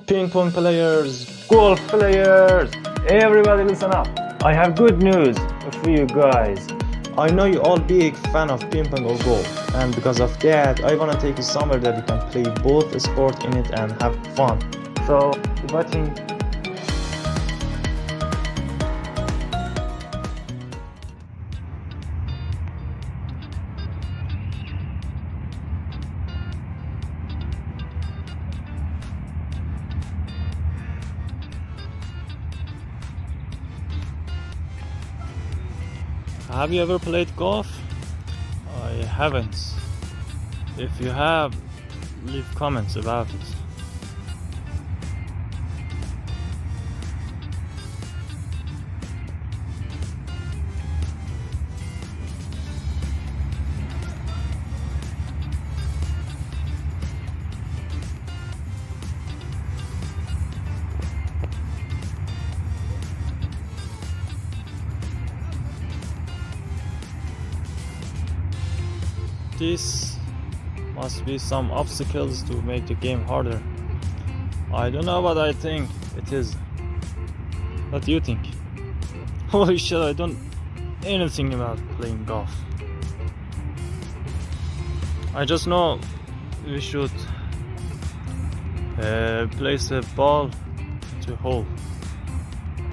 ping pong players, golf players, everybody listen up. I have good news for you guys. I know you all big fan of ping pong or golf, and because of that I wanna take you somewhere that you can play both sport in it and have fun. So watching. Have you ever played golf? I haven't. If you have, leave comments about it. This must be some obstacles to make the game harder. I don't know what I think it is. What do you think? Holy shit, I don't know anything about playing golf. I just know we should place a ball to a hole.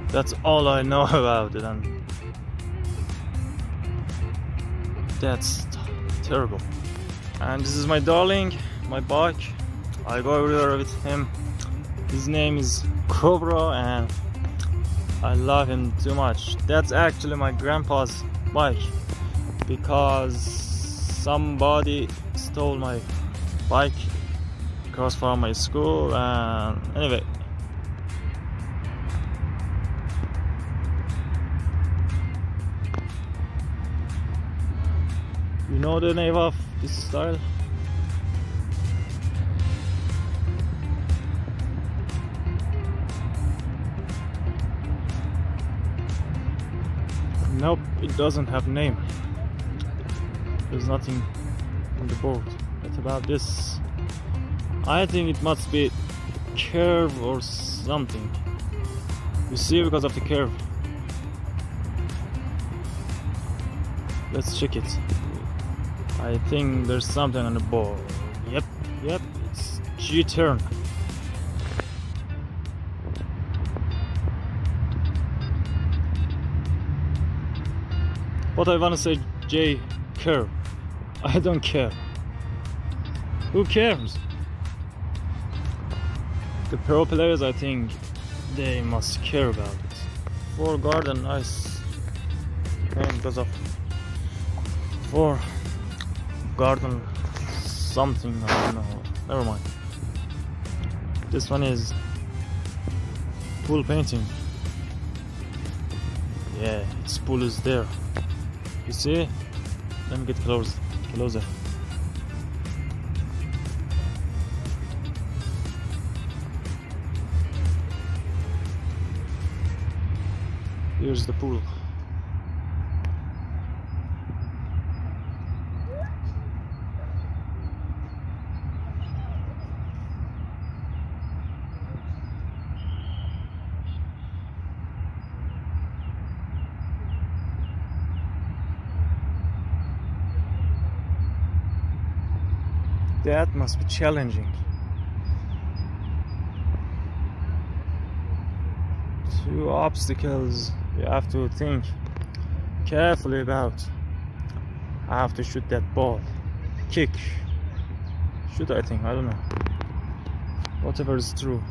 That's all I know about it, and that's terrible. And this is my darling, my bike. I go everywhere with him. His name is Cobra and I love him too much. That's actually my grandpa's bike because somebody stole my bike across from my school, and anyway. You know the name of this style? Nope, it doesn't have name. There's nothing on the board. What about this? I think it must be curve or something. You see, because of the curve. Let's check it. I think there's something on the board. Yep, it's G-turn. But I wanna say J curve. I don't care. Who cares? The pro players, I think they must care about it. For garden ice, and because of for garden something, I don't know, never mind. This one is pool painting. Yeah, its pool is there. You see? Let me get closer. Here's the pool. That must be challenging. Two obstacles you have to think carefully about. I have to shoot that ball. Kick. Shoot, I think. I don't know. Whatever is true.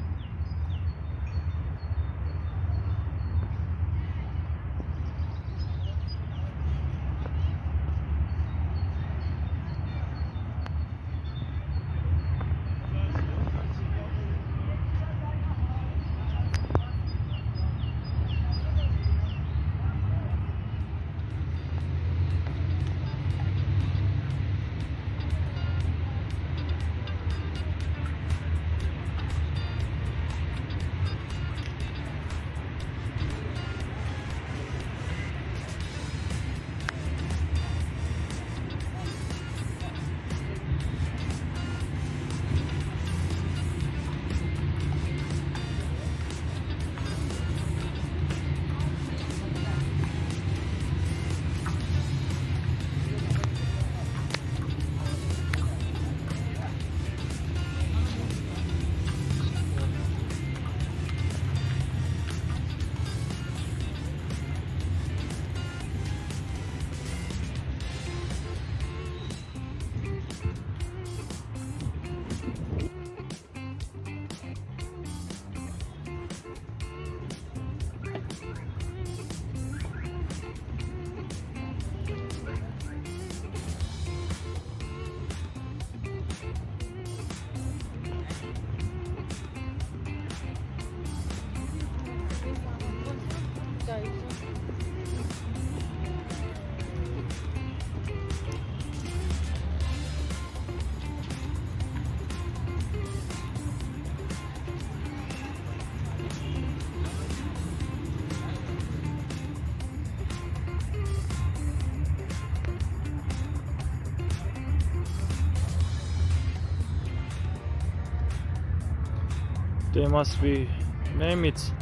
they must be name it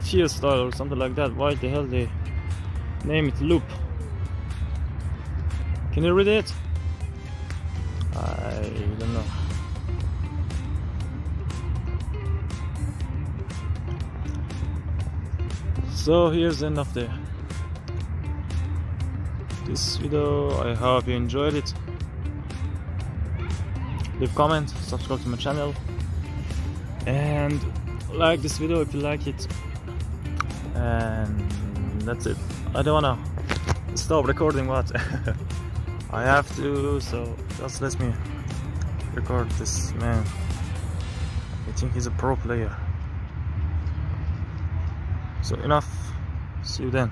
tier style or something like that. Why the hell they name it loop? Can you read it? I don't know. So here's the end of this video. I hope you enjoyed it. Leave comment, subscribe to my channel, and like this video if you like it. And that's it. I don't wanna stop recording, but I have to, so just let me record this man. I think he's a pro player. So enough. See you then.